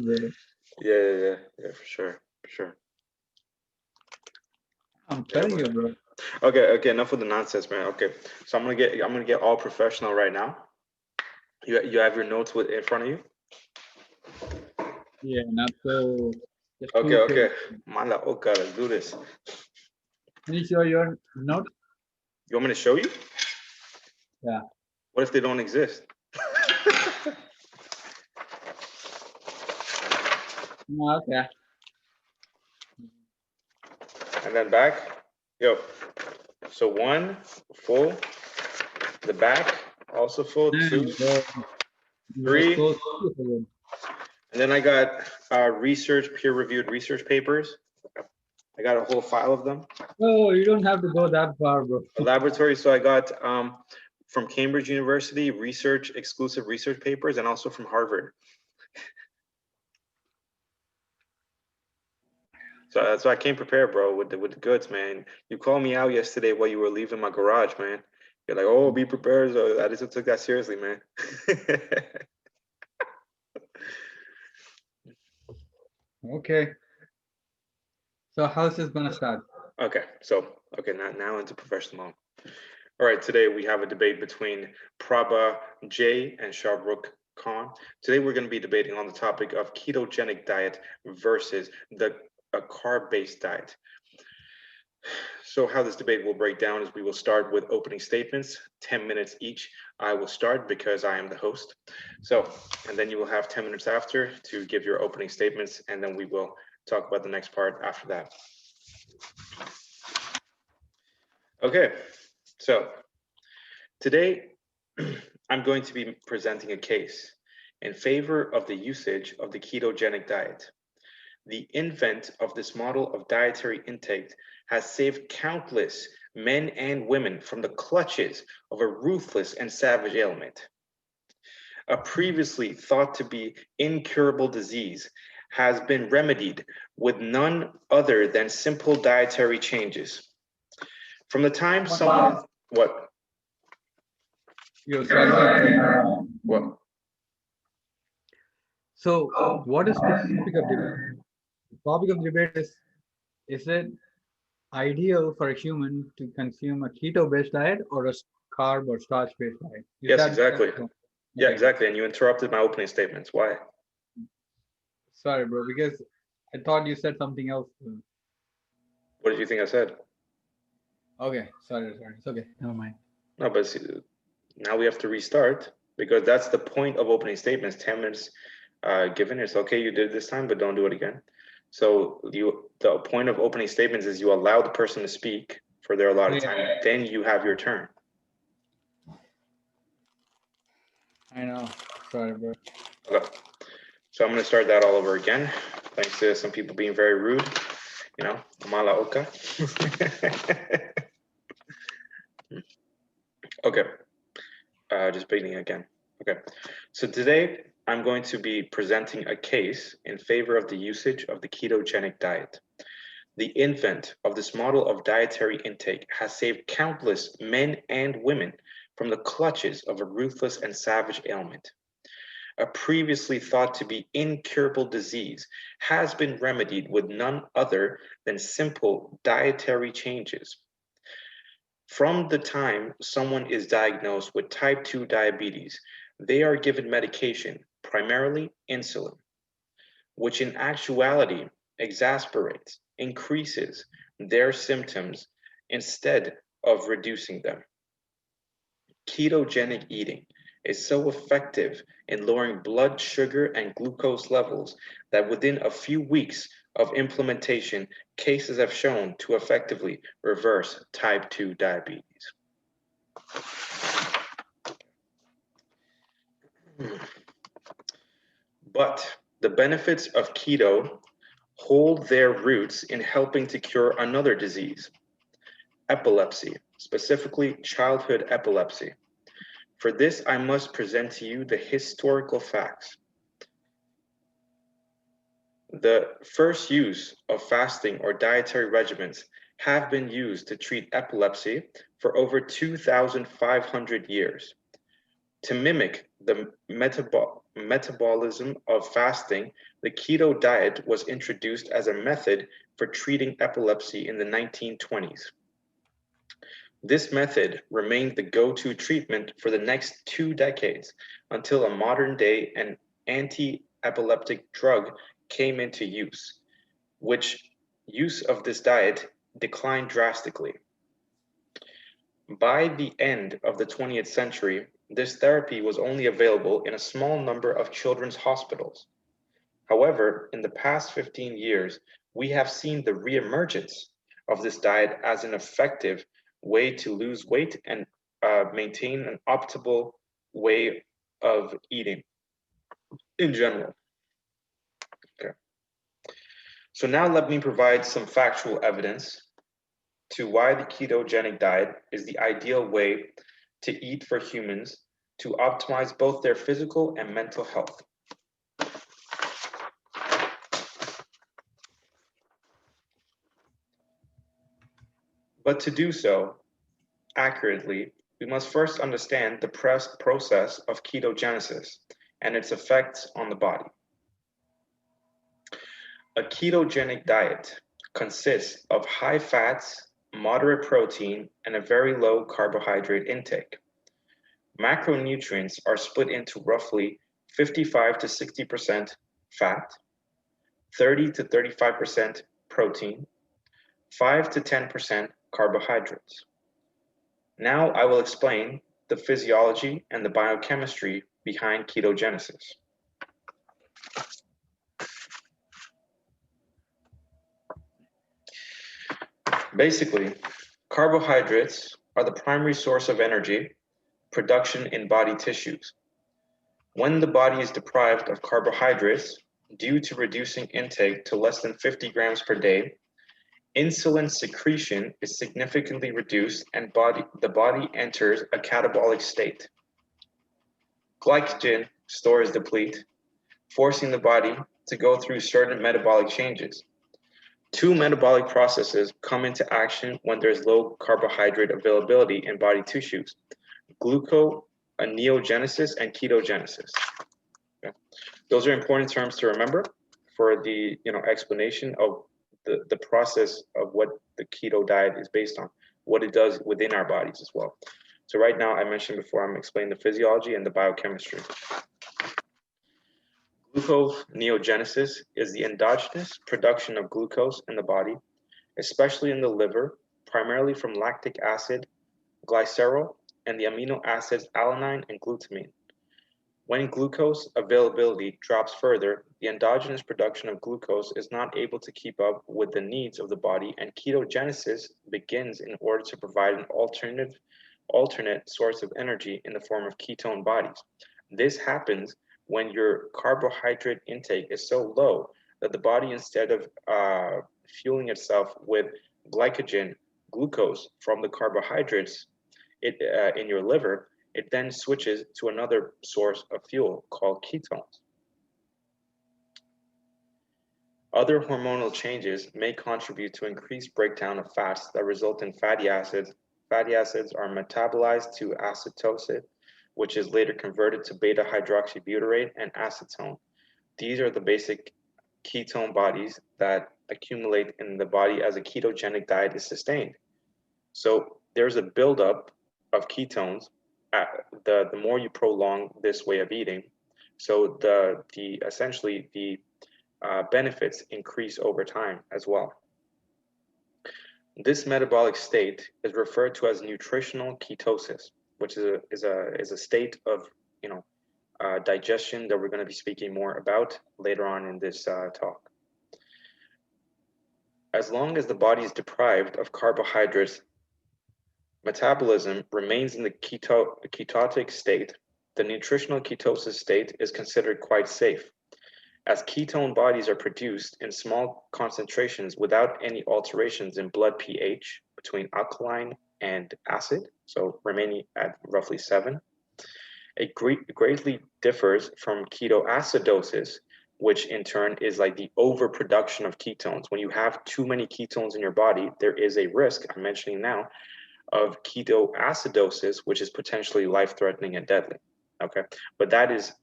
bro. Yeah, for sure. I'm Yeah, telling you, but bro. okay, enough with the nonsense, man. Okay, so I'm gonna get all professional right now. You have your notes with in front of you. Yeah, not so. Just Okay, too quick. okay. Mala, okay, let's do this. Can you show your notes? You want me to show you? Yeah. What if they don't exist? Okay. And then back. Yo. So one full, the back also full, two, Damn, bro. You were three, so stupid. and then I got peer-reviewed research papers. I got a whole file of them. Oh, you don't have to go that far, bro. A laboratory. So I got from Cambridge University exclusive research papers, and also from Harvard. So that's why I came prepared, bro, with the goods, man. You called me out yesterday while you were leaving my garage, man. You're like, oh, be prepared. So I just took that seriously, man. Okay. So how's this gonna start? Okay, now into professional. All right, today we have a debate between Prabha J and Shahrukh Khan. Today we're going to be debating on the topic of ketogenic diet versus a carb-based diet. So how this debate will break down is we will start with opening statements, 10 minutes each. I will start because I am the host. So, and then you will have 10 minutes after to give your opening statements, and then we will talk about the next part after that. Okay, so today I'm going to be presenting a case in favor of the usage of the ketogenic diet. The invent of this model of dietary intake has saved countless men and women from the clutches of a ruthless and savage ailment. A previously thought to be incurable disease has been remedied with none other than simple dietary changes. From the time someone, what? You're sorry. What? So what is the topic of debate? The topic of debate is it ideal for a human to consume a keto-based diet or a carb or starch-based diet? Is Yes, that exactly. Yeah, okay? exactly. And you interrupted my opening statements. Why? Sorry, bro, because I thought you said something else. What did you think I said? Okay, sorry. It's okay. Never mind. No, but see, now we have to restart because that's the point of opening statements. 10 minutes given. It's okay, you did it this time, but don't do it again. So the point of opening statements is you allow the person to speak for their allotted time. Then you have your turn. I know. Sorry, bro. Okay. So I'm going to start that all over again. Thanks to some people being very rude. You know, mala oka. Okay. Just beginning again. Okay. So today I'm going to be presenting a case in favor of the usage of the ketogenic diet. The invent of this model of dietary intake has saved countless men and women from the clutches of a ruthless and savage ailment. A previously thought to be incurable disease has been remedied with none other than simple dietary changes. From the time someone is diagnosed with type 2 diabetes, they are given medication, primarily insulin, which in actuality exasperates, increases their symptoms instead of reducing them. Ketogenic eating is so effective in lowering blood sugar and glucose levels that within a few weeks of implementation, cases have shown to effectively reverse type 2 diabetes. But the benefits of keto hold their roots in helping to cure another disease, epilepsy, specifically childhood epilepsy. For this, I must present to you the historical facts. The first use of fasting or dietary regimens have been used to treat epilepsy for over 2,500 years. To mimic the metabolism of fasting, the keto diet was introduced as a method for treating epilepsy in the 1920s. This method remained the go-to treatment for the next 2 decades until a modern-day and anti-epileptic drug came into use, which use of this diet declined drastically. By the end of the 20th century, this therapy was only available in a small number of children's hospitals. However, in the past 15 years, we have seen the reemergence of this diet as an effective way to lose weight and maintain an optimal way of eating in general. Okay. So now let me provide some factual evidence to why the ketogenic diet is the ideal way to eat for humans to optimize both their physical and mental health. But to do so accurately, we must first understand the process of ketogenesis and its effects on the body. A ketogenic diet consists of high fats, moderate protein, and a very low carbohydrate intake. Macronutrients are split into roughly 55 to 60% fat, 30 to 35% protein, 5 to 10% carbohydrates. Now I will explain the physiology and the biochemistry behind ketogenesis. Basically, carbohydrates are the primary source of energy production in body tissues. When the body is deprived of carbohydrates due to reducing intake to less than 50 grams per day, insulin secretion is significantly reduced and the body enters a catabolic state. Glycogen stores deplete, forcing the body to go through certain metabolic changes. Two metabolic processes come into action when there's low carbohydrate availability in body tissues: gluconeogenesis and ketogenesis. Okay. Those are important terms to remember for the explanation of the process of what the keto diet is based on, what it does within our bodies as well. So right now, I mentioned before, I'm explaining the physiology and the biochemistry. Gluconeogenesis is the endogenous production of glucose in the body, especially in the liver, primarily from lactic acid, glycerol, and the amino acids alanine and glutamine. When glucose availability drops further, the endogenous production of glucose is not able to keep up with the needs of the body, and ketogenesis begins in order to provide an alternate source of energy in the form of ketone bodies. This happens when your carbohydrate intake is so low that the body, instead of fueling itself with glycogen, glucose from the carbohydrates in your liver, it then switches to another source of fuel called ketones. Other hormonal changes may contribute to increased breakdown of fats that result in fatty acids. Fatty acids are metabolized to acetose, which is later converted to beta hydroxybutyrate and acetone. These are the basic ketone bodies that accumulate in the body as a ketogenic diet is sustained. So there's a buildup of ketones the more you prolong this way of eating. So essentially the benefits increase over time as well. This metabolic state is referred to as nutritional ketosis, which is a state of digestion that we're going to be speaking more about later on in this talk. As long as the body is deprived of carbohydrates, metabolism remains in the ketotic state. The nutritional ketosis state is considered quite safe, as ketone bodies are produced in small concentrations without any alterations in blood pH between alkaline and acid, so remaining at roughly 7. It greatly differs from ketoacidosis, which in turn is like the overproduction of ketones. When you have too many ketones in your body, there is a risk, I'm mentioning now, of ketoacidosis, which is potentially life-threatening and deadly. Okay, but that is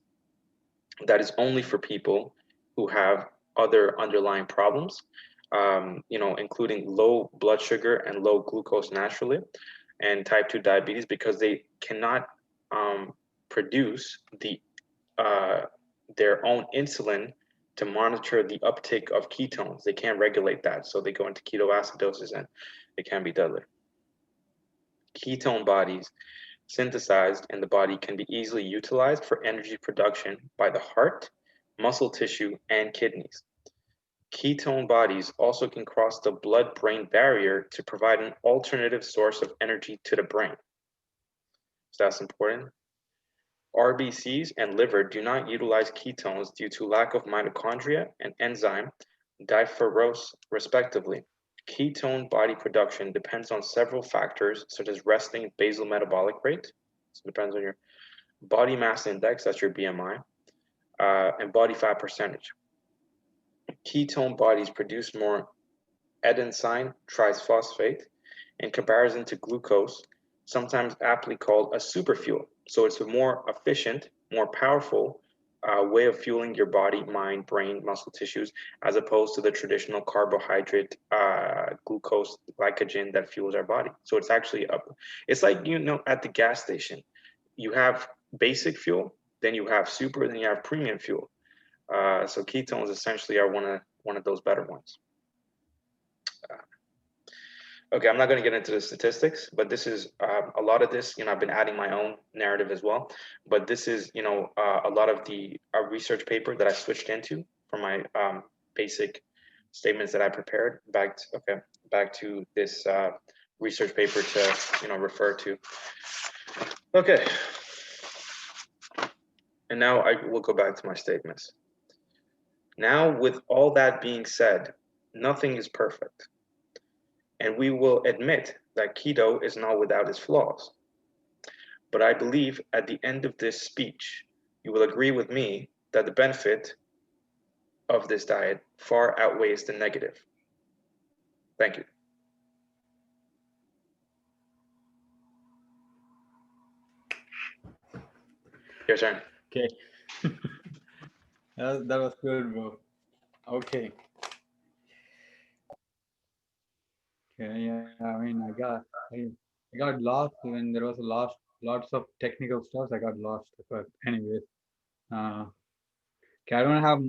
only for people who have other underlying problems, including low blood sugar and low glucose naturally, and type 2 diabetes, because they cannot produce uh, their own insulin to monitor the uptake of ketones. They can't regulate that, so they go into ketoacidosis and it can be deadly. Ketone bodies synthesized in the body can be easily utilized for energy production by the heart, muscle tissue, and kidneys. Ketone bodies also can cross the blood-brain barrier to provide an alternative source of energy to the brain. So that's important. RBCs and liver do not utilize ketones due to lack of mitochondria and enzyme diphosphorase, respectively. Ketone body production depends on several factors such as resting basal metabolic rate, so it depends on your body mass index, that's your BMI, and body fat percentage. Ketone bodies produce more adenosine triphosphate in comparison to glucose, sometimes aptly called a superfuel. So it's a more efficient, more powerful way of fueling your body, mind, brain, muscle tissues, as opposed to the traditional carbohydrate, glucose, glycogen that fuels our body. So it's actually it's like, at the gas station, you have basic fuel, then you have super, then you have premium fuel. So ketones essentially are one of those better ones. Okay, I'm not going to get into the statistics, but this is a lot of this. I've been adding my own narrative as well, but this is a lot of the research paper that I switched into from my basic statements that I prepared. Back to this research paper to refer to. Okay, and now I will go back to my statements. Now, with all that being said, nothing is perfect. And we will admit that keto is not without its flaws. But I believe at the end of this speech, you will agree with me that the benefit of this diet far outweighs the negative. Thank you. Your turn. Okay. That was good, bro. Okay. Okay. Yeah. I mean, I got lost when there was lots of technical stuff. I got lost. But anyways, uh, okay, I don't have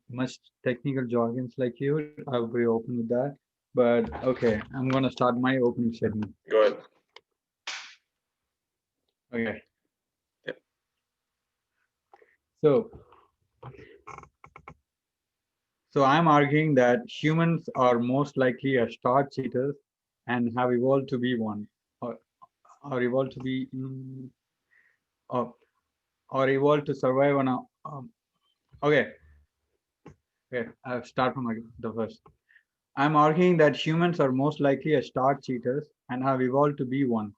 much technical jargons like you. I'll be open with that. But okay, I'm gonna start my opening statement. Go ahead. Okay. Yep. So, so I'm arguing that humans are most likely a starch eaters and have evolved to be one, or, or evolved to be, or, or evolved to survive on a. Okay, okay. I'll start from the first. I'm arguing that humans are most likely a starch eaters and have evolved to be one.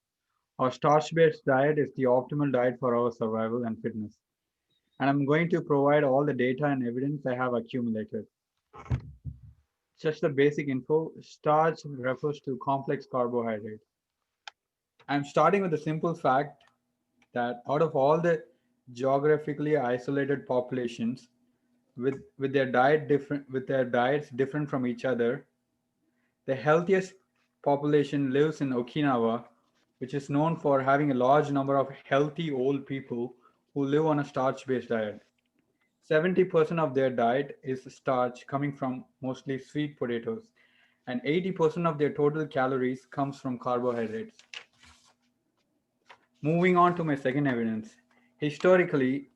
Our starch-based diet is the optimal diet for our survival and fitness. And I'm going to provide all the data and evidence I have accumulated. Just the basic info, starch refers to complex carbohydrates. I'm starting with the simple fact that out of all the geographically isolated populations with their diets different from each other, the healthiest population lives in Okinawa, which is known for having a large number of healthy old people who live on a starch-based diet. 70% of their diet is starch coming from mostly sweet potatoes, and 80% of their total calories comes from carbohydrates. Moving on to my second evidence. Historically,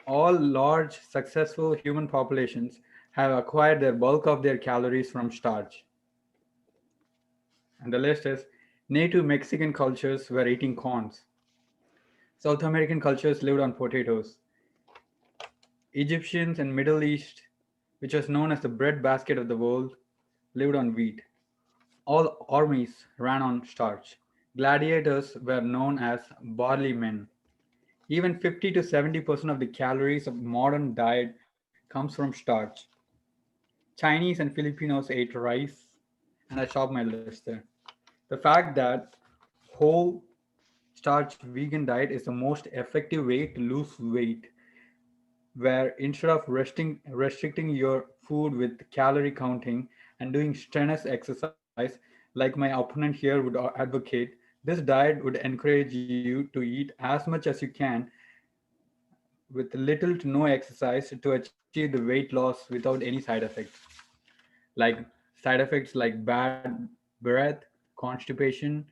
all large successful human populations have acquired their bulk of their calories from starch. And the list is native Mexican cultures were eating corns. South American cultures lived on potatoes. Egyptians and Middle East, which was known as the breadbasket of the world, lived on wheat. All armies ran on starch. Gladiators were known as barley men. Even 50 to 70% of the calories of modern diet comes from starch. Chinese and Filipinos ate rice, and I stopped my list there. The fact that whole starch vegan diet is the most effective way to lose weight, where instead of restricting your food with calorie counting and doing strenuous exercise like my opponent here would advocate, this diet would encourage you to eat as much as you can with little to no exercise to achieve the weight loss without any side effects. Like side effects like bad breath, constipation,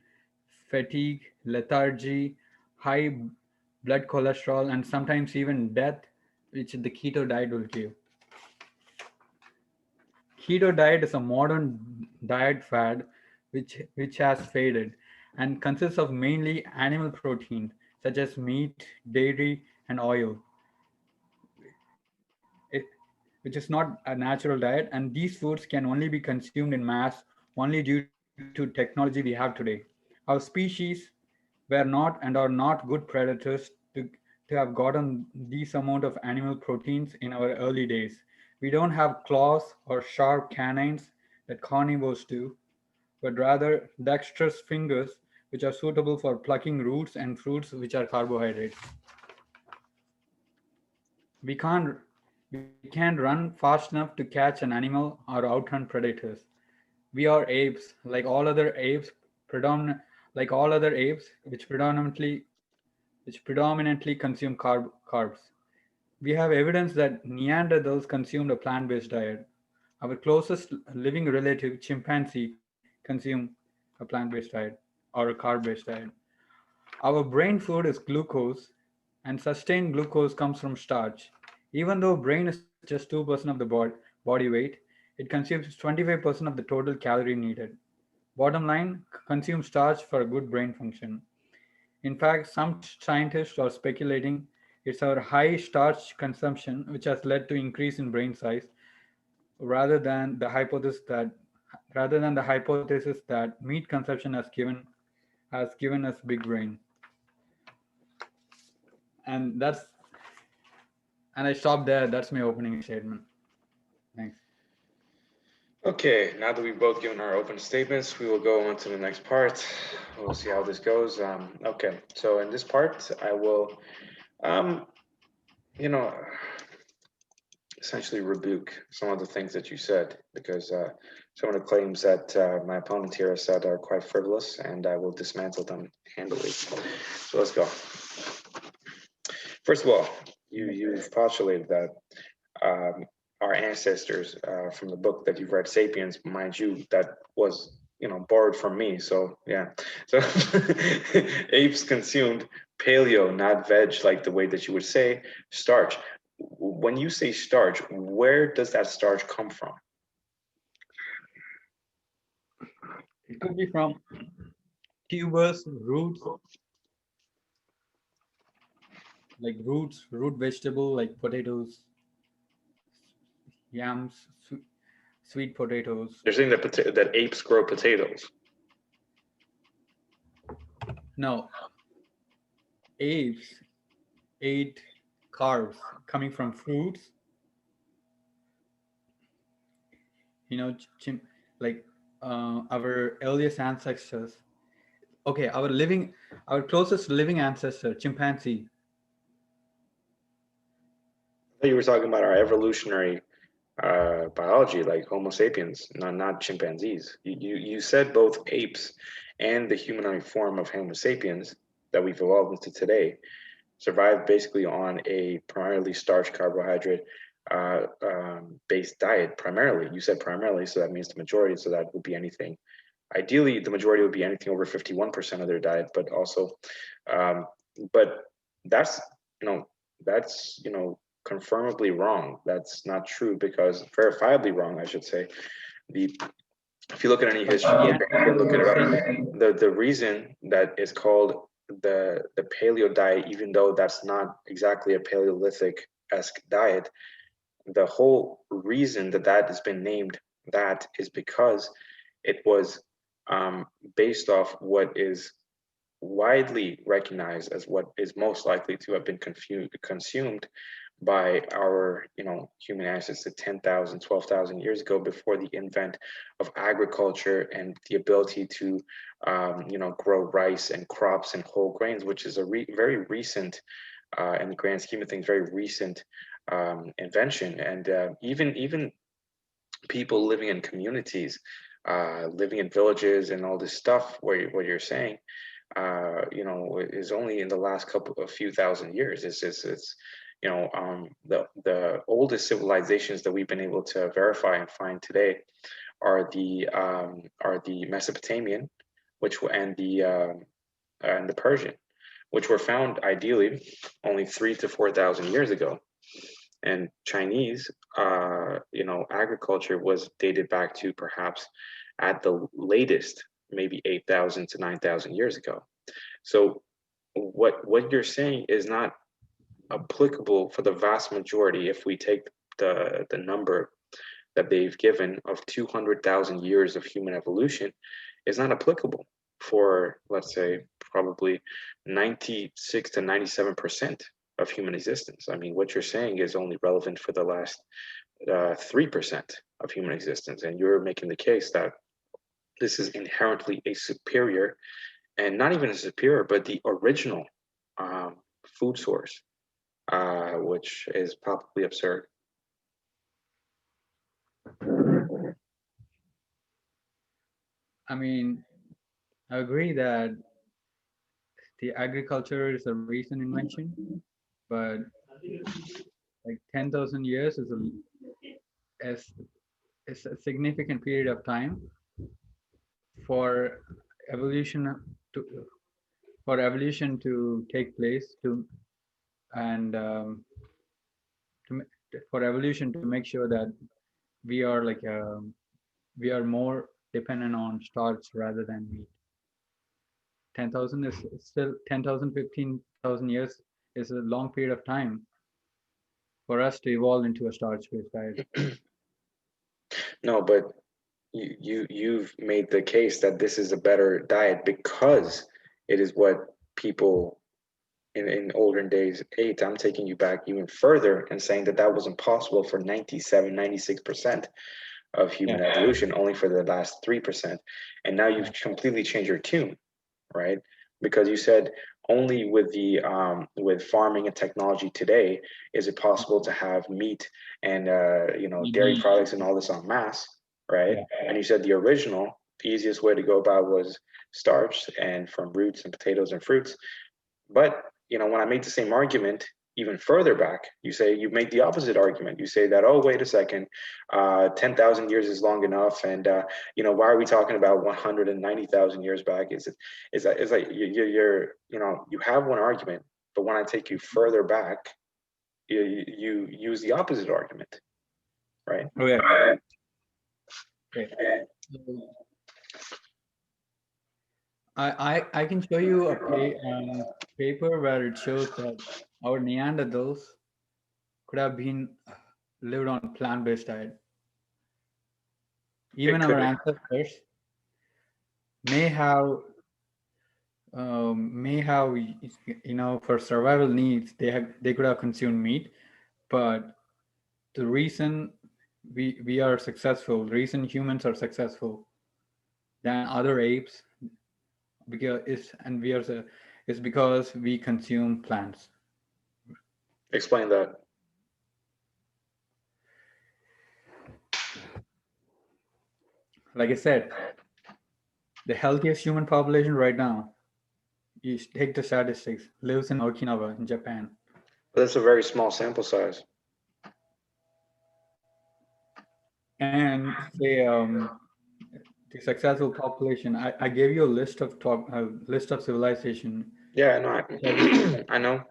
fatigue, lethargy, high blood cholesterol, and sometimes even death, which the keto diet will give. Keto diet is a modern diet fad which has faded and consists of mainly animal protein such as meat, dairy, and oil, it, which is not a natural diet, and these foods can only be consumed in mass only due to technology we have today. Our species were not and are not good predators to have gotten these amount of animal proteins in our early days. We don't have claws or sharp canines that carnivores do, but rather dexterous fingers which are suitable for plucking roots and fruits which are carbohydrates. We can't we can't run fast enough to catch an animal or outrun predators. We are apes, like all other apes, which predominantly consume carbs. We have evidence that Neanderthals consumed a plant-based diet. Our closest living relative, chimpanzee, consumed a plant-based diet or a carb-based diet. Our brain food is glucose, and sustained glucose comes from starch. Even though brain is just 2% of the body weight, it consumes 25% of the total calorie needed. Bottom line, consume starch for a good brain function. In fact, some scientists are speculating it's our high starch consumption which has led to increase in brain size rather than the hypothesis that meat consumption has given us big brain. And that's and I stopped there. That's my opening statement. Thanks. Okay, now that we've both given our open statements, we will go on to the next part. We'll see how this goes. Okay, so in this part, I will, um, you know, essentially rebuke some of the things that you said because some of the claims that my opponent here has said are quite frivolous, and I will dismantle them handily. So let's go. First of all, you've postulated that um, our ancestors from the book that you've read, *Sapiens*, mind you, that was borrowed from me. So yeah, so apes consumed paleo, not veg, like the way that you would say starch. When you say starch, where does that starch come from? It could be from tubers, roots, like root vegetable like potatoes, yams, sweet potatoes. They're saying that that apes grow potatoes. No, apes ate carbs coming from fruits. You know, like our earliest ancestors. Okay, our closest living ancestor, chimpanzee. I thought you were talking about our evolutionary biology, like Homo sapiens, not chimpanzees. You said both apes and the humanoid form of Homo sapiens that we've evolved into today survived basically on a primarily starch carbohydrate based diet. Primarily, you said primarily, so that means the majority. So that would be anything. Ideally, the majority would be anything over 51% of their diet, but also, um, but that's you know that's confirmably wrong. That's not true because verifiably wrong, I should say. The If you look at any But history book, you can look it up. Neanderthals The reason that is called the paleo diet, even though that's not exactly a Paleolithic-esque diet, the whole reason that that has been named that is because it was based off what is widely recognized as what is most likely to have been consumed by our, human ancestors 10,000, 12,000 years ago, before the invent of agriculture and the ability to, grow rice and crops and whole grains, which is a very recent, in the grand scheme of things, very recent invention. And even people living in communities, living in villages and all this stuff, what you're saying, is only in the last a few thousand years. It's the oldest civilizations that we've been able to verify and find today are the Mesopotamian, and the Persian, which were found ideally only 3 to 4 thousand years ago. And Chinese, agriculture was dated back to perhaps at the latest, maybe 8,000 to 9,000 years ago. So what you're saying is not applicable for the vast majority. If we take the number that they've given of 200,000 years of human evolution, is not applicable for, let's say, probably 96 to 97% of human existence. I mean, what you're saying is only relevant for the last 3% of human existence. And you're making the case that this is inherently a superior, and not even a superior, but the original food source, which is probably absurd. I mean, I agree that the agriculture is a recent invention, but like 10,000 years is, is a significant period of time for evolution to take place and to, for evolution to make sure that we are we are more dependent on starch rather than meat. 10,000 is still 10,000, 15,000 years is a long period of time for us to evolve into a starch-based diet. No, but you've made the case that this is a better diet because it is what people in olden days ate. I'm taking you back even further and saying that was impossible for 97, 96% of human evolution, only for the last 3%. And now you've completely changed your tune, right? Because you said only with the with farming and technology today is it possible to have meat and dairy products and all this en masse, right? Yeah. And you said the original, easiest way to go about was starch and from roots and potatoes and fruits. But when I made the same argument even further back, you make the opposite argument. You say that, oh, wait a second, 10,000 years is long enough, and why are we talking about 190,000 years back? Is that you have one argument, but when I take you further back, you use the opposite argument, right? Okay. Okay. I can show you a paper where it shows that our Neanderthals could have been lived on a plant-based diet. Even our ancestors may have for survival needs they could have consumed meat, but the reason we are successful, the reason humans are successful than other apes, is because we consume plants. Explain that. Like I said, the healthiest human population right now, you take the statistics, lives in Okinawa in Japan. But that's a very small sample size. And say the successful population. I gave you a list of civilization. Yeah, I know,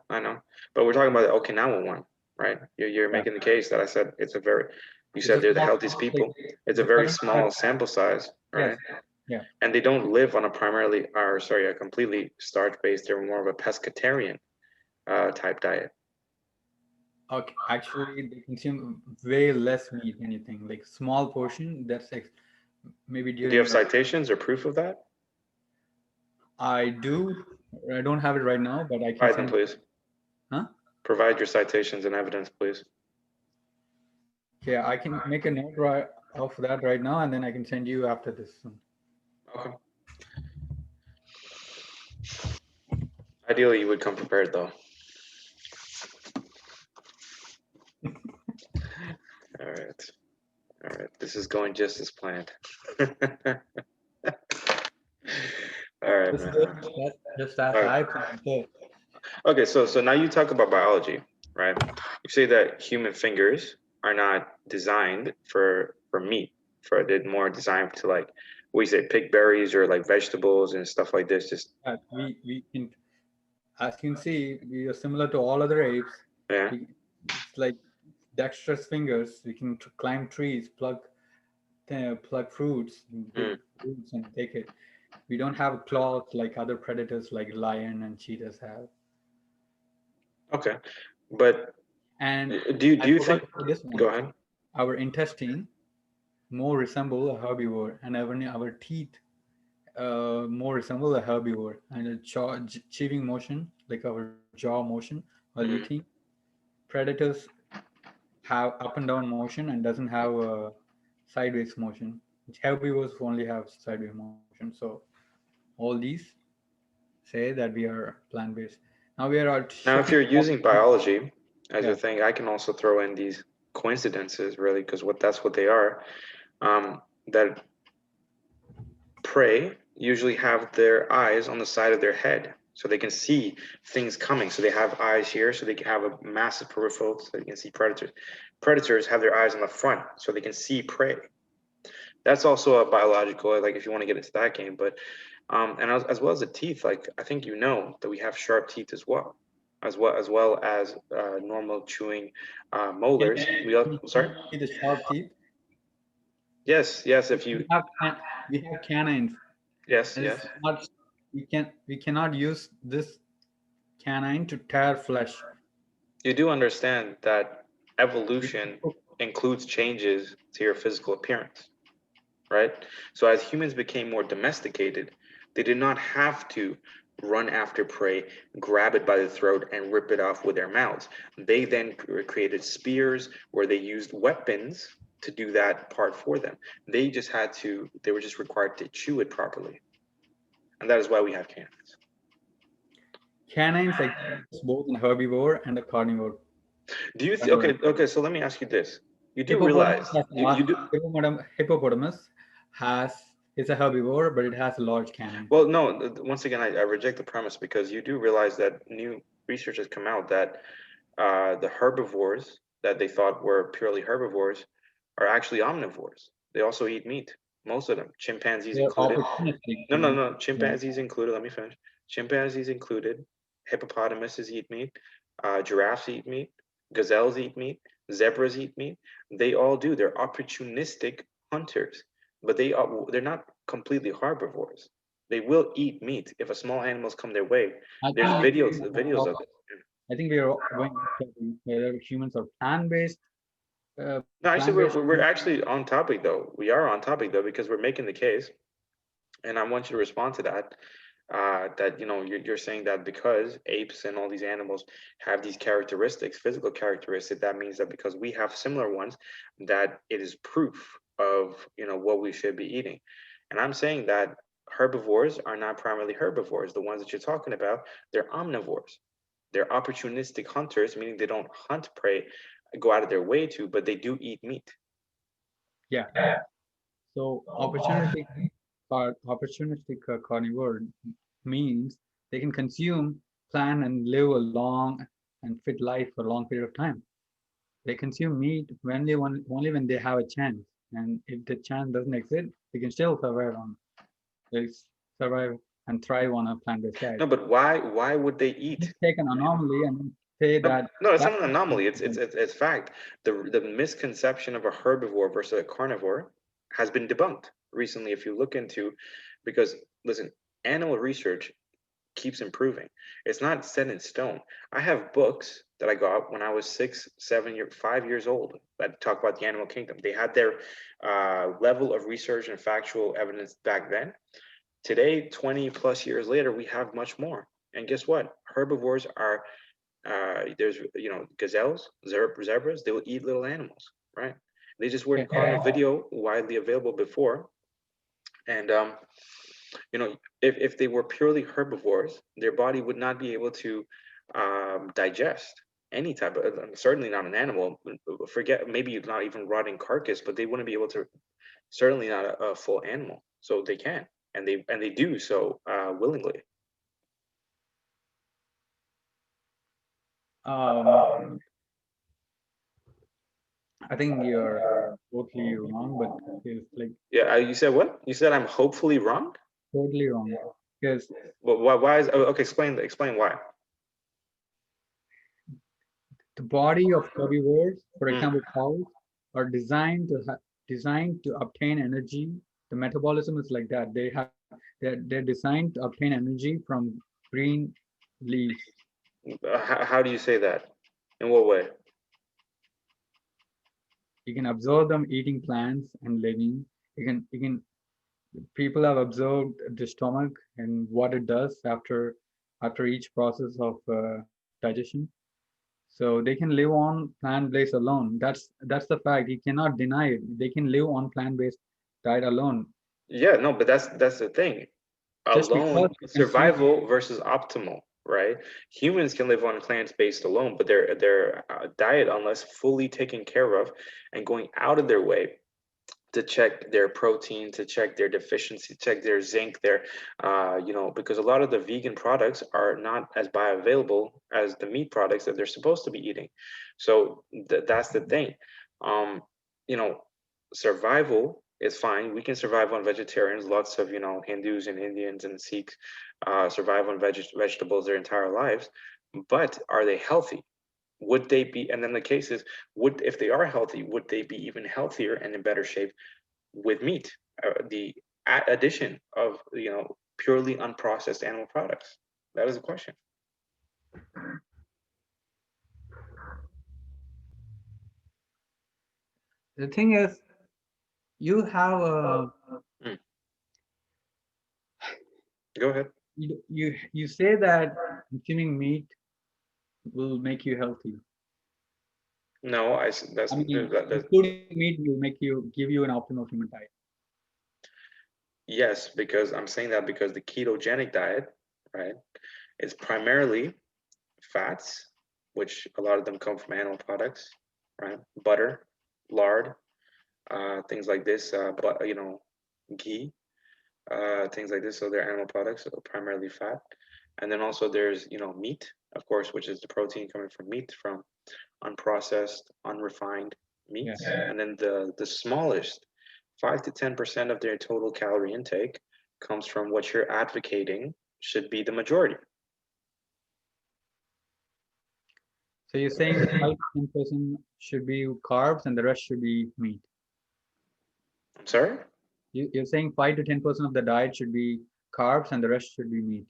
but we're talking about the Okinawa one, right? You're making the case that I said you said they're the healthiest people. It's a very small sample size, right? Yes. Yeah. And they don't live on a completely starch-based. They're more of a pescatarian type diet. Okay, actually, they consume way less meat than you think. Like small portion. That's like maybe during. Do you have citations or proof of that? I do. I don't have it right now, but I can Write them, send. please. Huh? Provide your citations and evidence, please. Okay, I can make a note of that right now, and then I can send you after this. Okay. Ideally, you would come prepared, though. All right. All right. This is going just as planned. All right, This is man. just as All right. I planned it. Okay, so now you talk about biology, right? You say that human fingers are not designed for meat, for they're more designed to like we say pick berries or like vegetables and stuff like this. Just We can, as you can see, we are similar to all other apes. yeah. It's like dexterous fingers. We can climb trees, pluck fruits, Mm, dig roots, and take it. We don't have claws like other predators, like lion and cheetahs have. okay, but And do I you forgot think? to say this Go one. ahead. Our intestine more resemble a herbivore, and our teeth more resemble a herbivore. And a chewing motion, like our jaw motion while eating, Mm, predators have up and down motion and doesn't have a sideways motion. Herbivores only have sideways motion. So all these say that we are plant based. Now we are now, if shifting. you're using biology as Yeah, a thing, I can also throw in these coincidences, really, because that's what they are. That prey usually have their eyes on the side of their head so they can see things coming. So they have eyes here so they can have a massive peripheral so they can see predators. Predators have their eyes on the front so they can see prey. That's also a biological, like if you want to get into that game, but and as well as the teeth, like I think you know that we have sharp teeth as well, as normal chewing molars. can Sorry. you see the sharp teeth? Yes, yes. If We you have we have canines, yes, and yes. it's not we cannot use this canine to tear flesh. You do understand that We evolution includes changes to your physical appearance, right? So as humans became more domesticated, they did not have to run after prey, grab it by the throat, and rip it off with their mouths. They then created spears where they used weapons to do that part for them. They were just required to chew it properly. And that is why we have canines. canines exist both in herbivore and a carnivore. Okay, okay, so let me ask you this. You do Hippopotamus realize has a you large do hippopotamus has is a herbivore, but it has a large canine. well, no, once again, I reject the premise because you do realize that new research has come out that the herbivores that they thought were purely herbivores are actually omnivores. They also eat meat, most of them, chimpanzees They're included. opportunistic. No, no, no, Yeah. chimpanzees included. Let me finish. Chimpanzees included, hippopotamuses eat meat, giraffes eat meat, gazelles eat meat, zebras eat meat. They all do. They're opportunistic hunters, but they're not completely herbivores. They will eat meat if a small animals come their way. I There's think videos of it. I think we are going to whether humans are No, actually, plant based. we're actually on topic though. We are on topic though because we're making the case, and I want you to respond to that. That you're saying that because apes and all these animals have these characteristics, physical characteristics, that means that because we have similar ones, that it is proof of what we should be eating. And I'm saying that herbivores are not primarily herbivores. The ones that you're talking about, they're omnivores. They're opportunistic hunters, meaning they don't hunt prey, go out of their way to, but they do eat meat. Yeah. So opportunistic carnivore means they can consume plant and live a long and fit life for a long period of time. They consume meat only when they have a chance, and if the chance doesn't exist, they can still they survive and thrive on a plant-based diet. No, but why would they eat? Let's take an anomaly and say No, that no, it's that not an anomaly. It's fact. The misconception of a herbivore versus a carnivore has been debunked recently. If you look into, because listen, animal research keeps improving. It's not set in stone. I have books that I got when I was 6, 7 5 years old that talk about the animal kingdom. They had their level of research and factual evidence back then. Today, 20 plus years later, we have much more. And guess what? Herbivores are There's gazelles, zebras. They will eat little animals, right? They just weren't Okay. caught in a video widely available before, and if they were purely herbivores, their body would not be able to digest any type of, certainly not an animal. Forget maybe not even rotting carcass, but they wouldn't be able to. Certainly not a full animal. So they can, and they do so willingly. Um, I think you're totally wrong, but it's like Yeah, you said what? You said I'm hopefully wrong. totally wrong because But why is okay? Explain why. the body of herbivores, for Mm. example, cows, are designed to obtain energy. The metabolism is like that. They're designed to obtain energy from green leaves. How do you say that? In what way? You can observe them eating plants and living. You can people have observed the stomach and what it does after each process of digestion. So they can live on plant-based alone. That's the fact. You cannot deny it. They can live on plant-based diet alone. Yeah, no, but that's the thing. Just because Alone, you consume, survival versus optimal, right? Humans can live on plants based alone, but their diet, unless fully taken care of and going out of their way to check their protein, to check their deficiency, check their zinc, because a lot of the vegan products are not as bioavailable as the meat products that they're supposed to be eating. So that's the thing. Um, you know, Survival is fine. We can survive on vegetarians. Lots of Hindus and Indians and Sikhs survive on vegetables their entire lives. But are they healthy? Would they be? And then the case is, would if they are healthy, would they be even healthier and in better shape with meat? The addition of purely unprocessed animal products. That is a question. the thing is, you have a Mm. Go ahead. you say that consuming meat will make you healthy. No, I mean, including meat will give you an optimal human diet. yes, because I'm saying that because the ketogenic diet, right, is primarily fats, which a lot of them come from animal products, right? Butter, lard, things like this, but ghee, things like this. So they're animal products, so primarily fat. And then also there's meat, of course, which is the protein coming from meat, from unprocessed, unrefined Yeah. meats. And then the smallest 5 to 10% of their total calorie intake comes from what you're advocating should be the majority. So you're saying 5 to 10% should be carbs and the rest should be meat. I'm sorry? You're saying 5 to 10% of the diet should be carbs and the rest should be meat.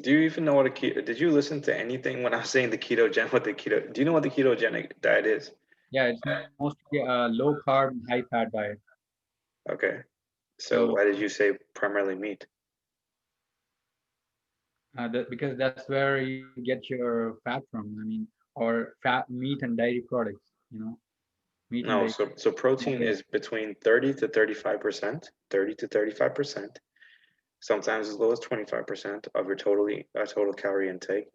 Do you even know what a keto? Did you listen to anything when I was saying the ketogenic? What the keto? Do you know what the ketogenic diet is? Yeah, it's mostly a low carb and high fat diet. Okay. So So why did you say primarily meat? because that's where you get your fat from. I mean, or fat, meat and dairy products. Meat and No. dairy. So protein is between 30 to 35%. 30 to 35%. Sometimes as low as 25% of your total calorie intake.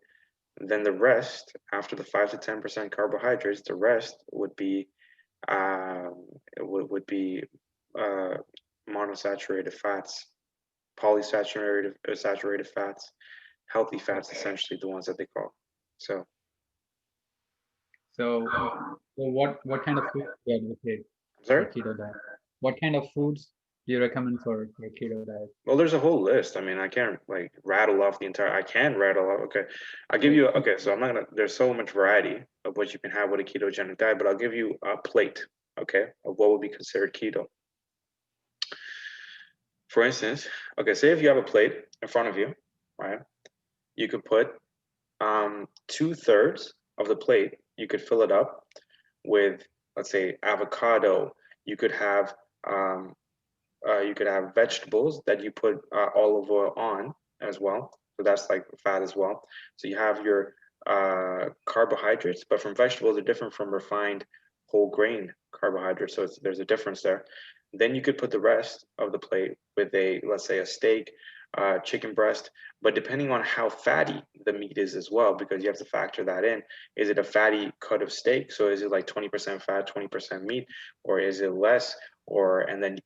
Then the rest, after the 5 to 10% carbohydrates, the rest would be um, would be uh, monosaturated fats, polysaturated saturated fats, healthy fats, essentially the ones that they call. So So what kind of food do you advocate I'm for sorry. keto diet? What kind of foods do you recommend for keto diet? Well, there's a whole list. I mean, I can't like rattle off the entire. I can rattle off. Okay, I'll give Like, you. Okay, so I'm not gonna. There's so much variety of what you can have with a ketogenic diet, but I'll give you a plate. Okay, of what would be considered keto. For instance, okay, say if you have a plate in front of you, right? You could put 2/3 of the plate. You could fill it up with, let's say, avocado. You could have um, vegetables that you put olive oil on as well. So that's like fat as well. So you have your carbohydrates, but from vegetables are different from refined whole grain carbohydrates. So there's a difference there. Then you could put the rest of the plate with a, let's say, a steak, chicken breast, but depending on how fatty the meat is as well, because you have to factor that in. Is it a fatty cut of steak? So is it like 20% fat, 20% meat, or is it less? Or and then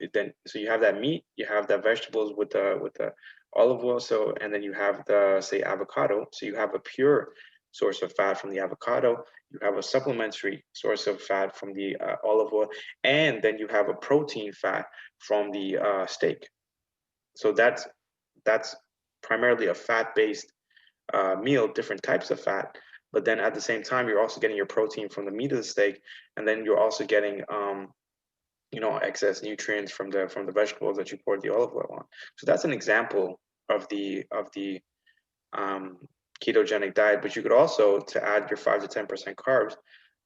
so you have that meat, you have the vegetables with the olive oil. So and then you have the say avocado. So you have a pure source of fat from the avocado. You have a supplementary source of fat from the olive oil, and then you have a protein fat from the steak. So that's primarily a fat-based meal, different types of fat. But then at the same time, you're also getting your protein from the meat of the steak, and then you're also getting excess nutrients from the vegetables that you poured the olive oil on. So that's an example of the um, ketogenic diet. But you could also, to add your 5 to 10% carbs,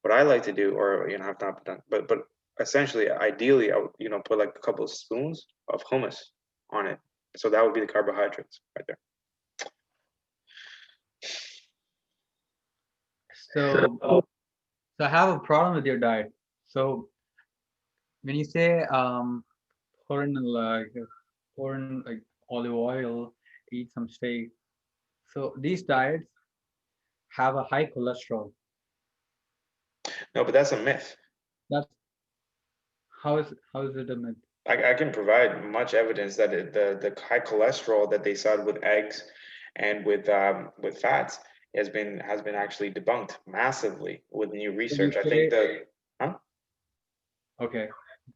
what I like to do, or have not done, but essentially, ideally, I would put like a couple of spoons of hummus on it. So that would be the carbohydrates right there. So, so I have a problem with your diet. So when you say pour in like olive oil, eat some steak. So these diets have a high cholesterol. No, but that's a myth. That's how is it a myth? I can provide much evidence that the high cholesterol that they saw with eggs and with fats has been actually debunked massively with new When you research. I think say that, huh? okay,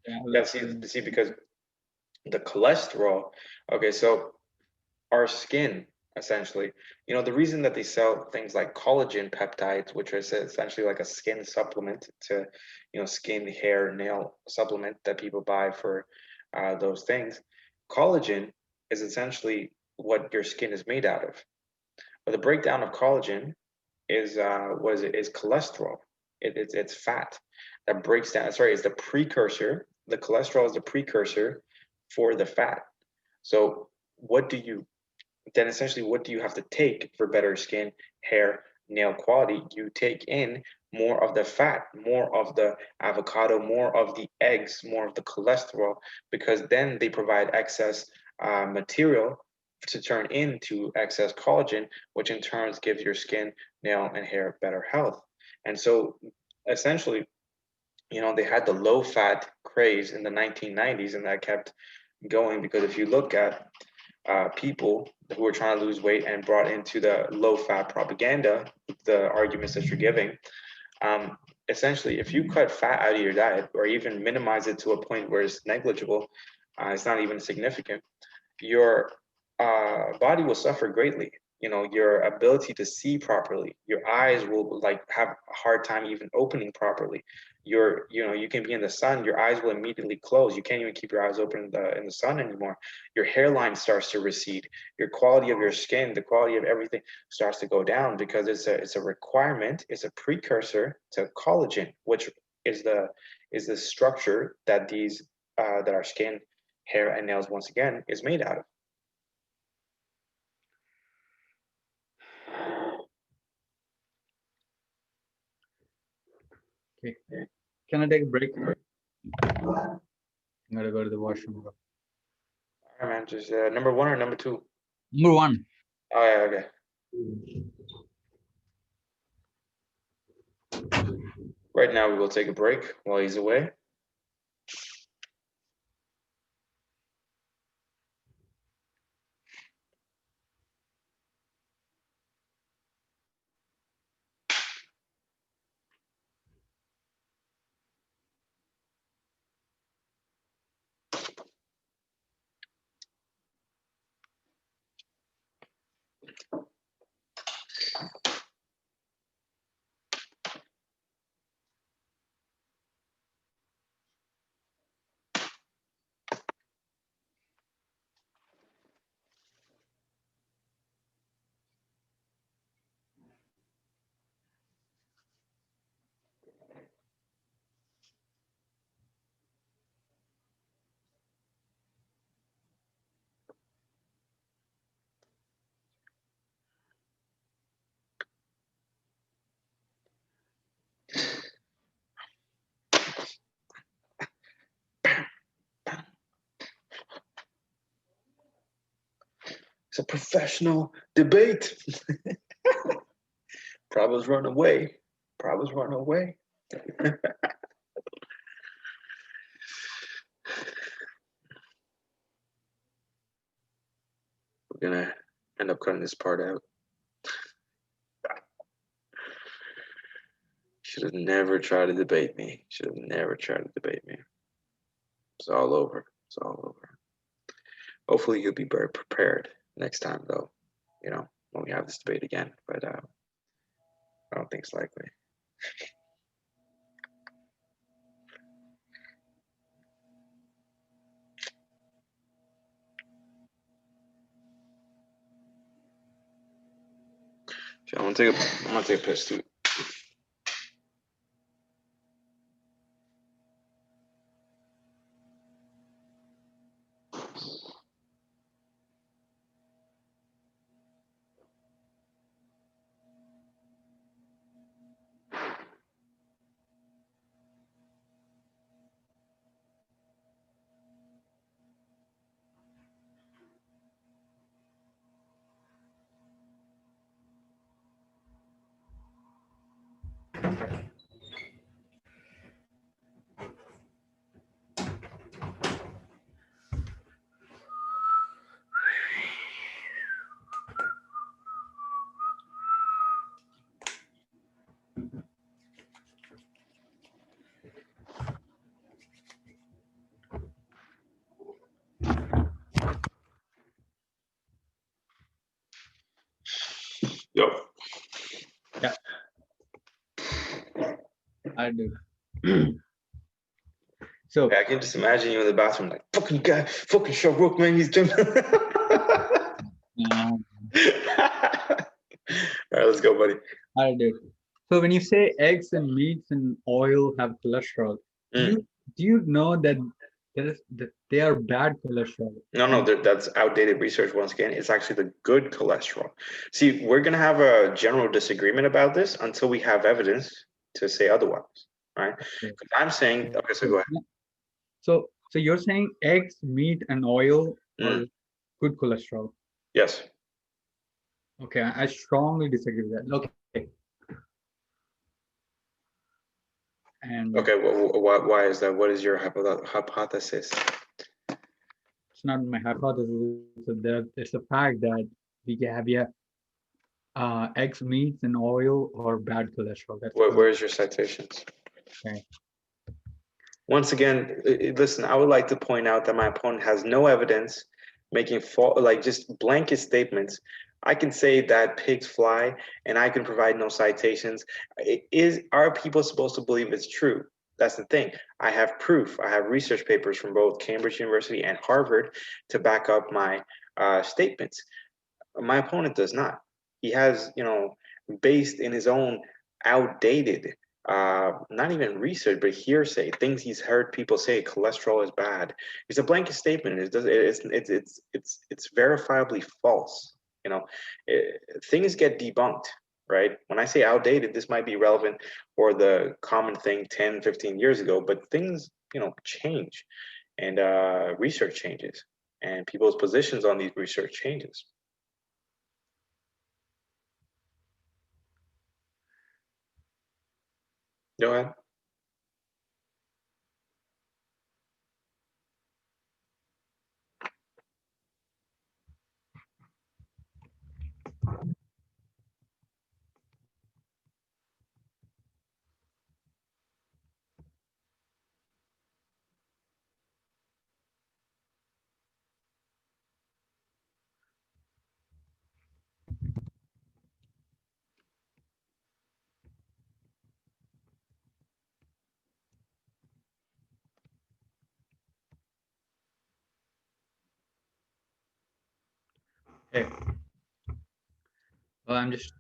yeah, Yeah, see, because the cholesterol. Okay, so our skin essentially, the reason that they sell things like collagen peptides, which is essentially like a skin supplement to, skin, hair, nail supplement that people buy for those things. Collagen is essentially what your skin is made out of. But the breakdown of collagen is what is it? Is cholesterol. It's fat that breaks down. Sorry, it's the precursor. The cholesterol is the precursor for the fat. So what do you then essentially what do you have to take for better skin, hair, nail quality? You take in more of the fat, more of the avocado, more of the eggs, more of the cholesterol, because then they provide excess material to turn into excess collagen, which in turn gives your skin, nail, and hair better health. And so essentially, they had the low fat craze in the 1990s, and that kept going because if you look at people who are trying to lose weight and brought into the low fat propaganda, the arguments that you're giving, essentially, if you cut fat out of your diet or even minimize it to a point where it's negligible, it's not even significant, your body will suffer greatly. Your ability to see properly, your eyes will like have a hard time even opening properly. You can be in the sun, your eyes will immediately close. You can't even keep your eyes open in the sun anymore. Your hairline starts to recede. Your quality of your skin, the quality of everything starts to go down because it's a requirement. It's a precursor to collagen, which is the structure that that our skin, hair, and nails once again is made out of. okay. Can I take a break? I'm gonna go to the washroom. All right, man. Just number one or number two? Number one. Oh yeah, okay. Right now we will take a break while he's away. It's a professional debate. Problems run away. Problems run away. We're gonna end up cutting this part out. Should have never tried to debate me. Should have never tried to debate me. It's all over. It's all over. Hopefully you'll be very prepared next time, though. You know, when we have this debate again. But I don't think it's likely. I'm gonna take a piss too. Yo. Yeah, I do. So I can just imagine you in the bathroom, like, fucking guy, fucking Shahrukh, man, he's doing. um, All right, let's go, buddy. I do. So when you say eggs and meats and oil have cholesterol, do Mm. you know that that they are bad cholesterol? No, that's outdated research once again. It's actually the good cholesterol. See, we're going to have a general disagreement about this until we have evidence to say otherwise, right? Okay. Because I'm saying, okay, so go ahead. So you're saying eggs, meat, and oil are Mm. good cholesterol? Yes. Okay, I strongly disagree with that. Okay, and Okay, why is that? What is your hypothesis? it's not my hypothesis. It's a fact that we have eggs, meats, and oil are bad cholesterol. That's Where's your citations? okay. Once again, listen, I would like to point out that my opponent has no evidence making like just blanket statements. I can say that pigs fly and I can provide no citations. Are people supposed to believe it's true? That's the thing. I have proof. I have research papers from both Cambridge University and Harvard to back up my statements. My opponent does not. He has, based in his own outdated, not even research, but hearsay, things he's heard people say cholesterol is bad. It's a blanket statement. It's verifiably false. Things get debunked, right? When I say outdated, this might be relevant for the common thing 10, 15 years ago, but things, change and research changes and people's positions on these research changes. Go ahead. Okay. Well, I'm just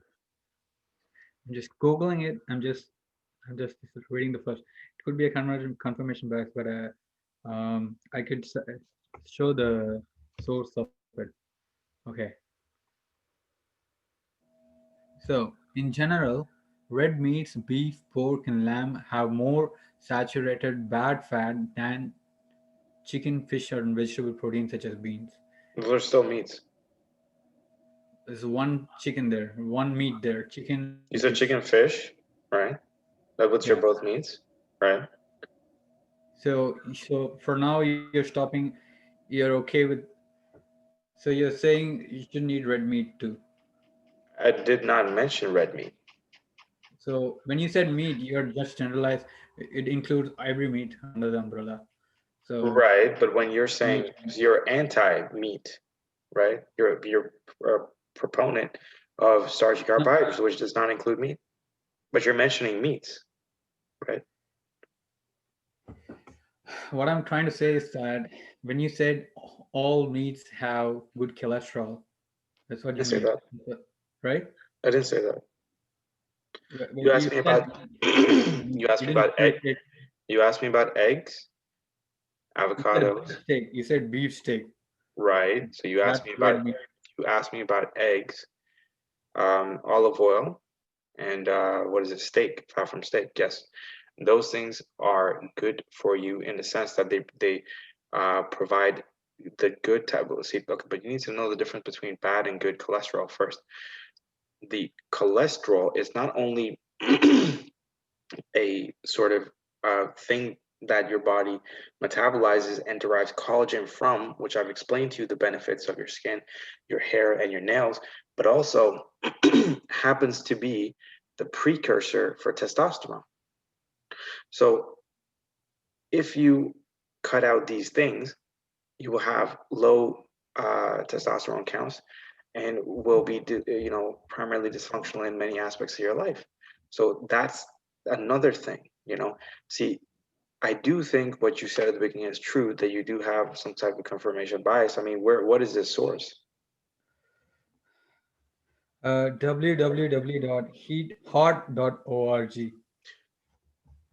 googling it. I'm just reading the first. It could be a confirmation bias, but I could show the source of it. Okay. So in general, red meats, beef, pork, and lamb have more saturated bad fat than chicken, fish, and vegetable proteins such as beans. Those are still meats. There's one chicken there, one meat there. Chicken, You fish. said chicken, fish, right? That what's Yeah. your both meats, right? So for now you're stopping. You're okay with. So you're saying you shouldn't eat red meat too. I did not mention red meat. So when you said meat, you're just generalized. It includes every meat under the umbrella. So Right, but when you're you, saying you're anti-meat, right? You're a proponent of starchy carbohydrates, which does not include meat. But you're mentioning meats, right? what I'm trying to say is that when you said all meats have good cholesterol, that's what I you didn't say mean, that. right? I didn't say that. Well, You asked me about you said meat. you asked You me didn't about egg. say You asked me about eggs, you said beef avocados, steak. You said beef steak. right? So That's red meat. you asked me about eggs, olive oil, and what is it? Steak, fat from steak. Yes, those things are good for you in the sense that they provide the good type of see. Okay, but you need to know the difference between bad and good cholesterol first. The cholesterol is not only a sort of thing that your body metabolizes and derives collagen from, which I've explained to you the benefits of your skin, your hair, and your nails, but also happens to be the precursor for testosterone. So if you cut out these things, you will have low testosterone counts and will be, primarily dysfunctional in many aspects of your life. So that's another thing, you know. See, I do think what you said at the beginning is true that you do have some type of confirmation bias. I mean, what is this source? www.heathot.org.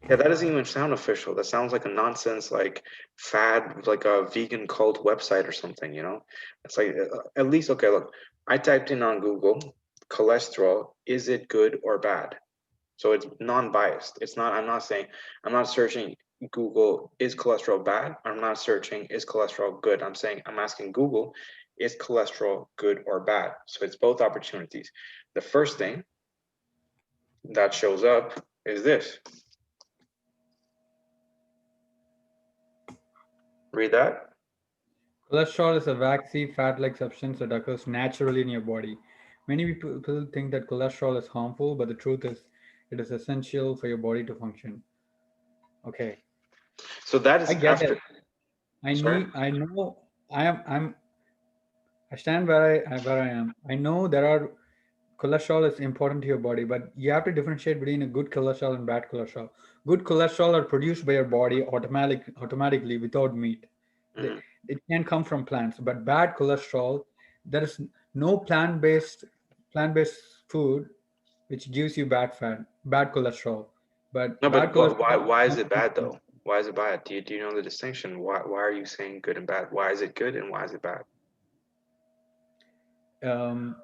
Yeah, that doesn't even sound official. That sounds like a nonsense, like fad, like a vegan cult website or something, you know? It's like, at least, okay, look, I typed in on Google cholesterol, is it good or bad? So it's non-biased. It's not, I'm not saying, I'm not searching Google, is cholesterol bad? I'm not searching, is cholesterol good? I'm saying, I'm asking Google, is cholesterol good or bad? So it's both opportunities. The first thing that shows up is this. Read that. Cholesterol is a waxy, fat-like substance that occurs naturally in your body. Many people think that cholesterol is harmful, but the truth is, it is essential for your body to function. Okay, So that I is get after, it. I sorry? need. I know. I'm. I stand where I am. I know there are cholesterol is important to your body, but you have to differentiate between a good cholesterol and bad cholesterol. Good cholesterol are produced by your body automatically without meat. They, Mhm. it can come from plants, but bad cholesterol, there is no plant-based food which gives you bad cholesterol. But No, bad but cholesterol why is comes it from bad plants. though? Why is it bad? Do you know the distinction? Why are you saying good and bad? Why is it good and why is it bad? Um,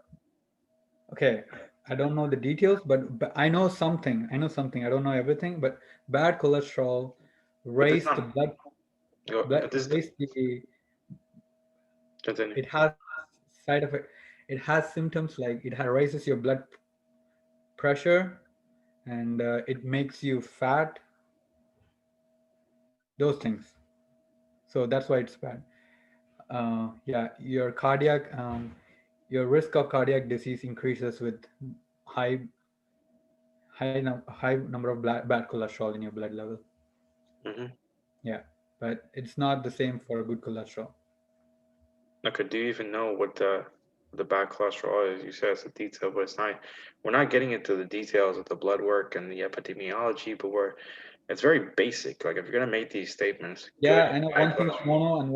okay, I don't know the details, but I know something. I know something. I don't know everything, but bad cholesterol But this raise the not but this raise the continue. it has side effect. It has symptoms like raises your blood pressure and it makes you fat. Those things. So that's why it's bad. Yeah, your risk of cardiac disease increases with high high number of bad cholesterol in your blood level. Hmm. Yeah, but it's not the same for good cholesterol. Okay, do you even know what the bad cholesterol is? You said it's a detail, but it's not. We're not getting into the details of the blood work and the epidemiology, but it's very basic. Like if you're gonna make these statements, good Yeah, and I know bad one thing is cholesterol. mono and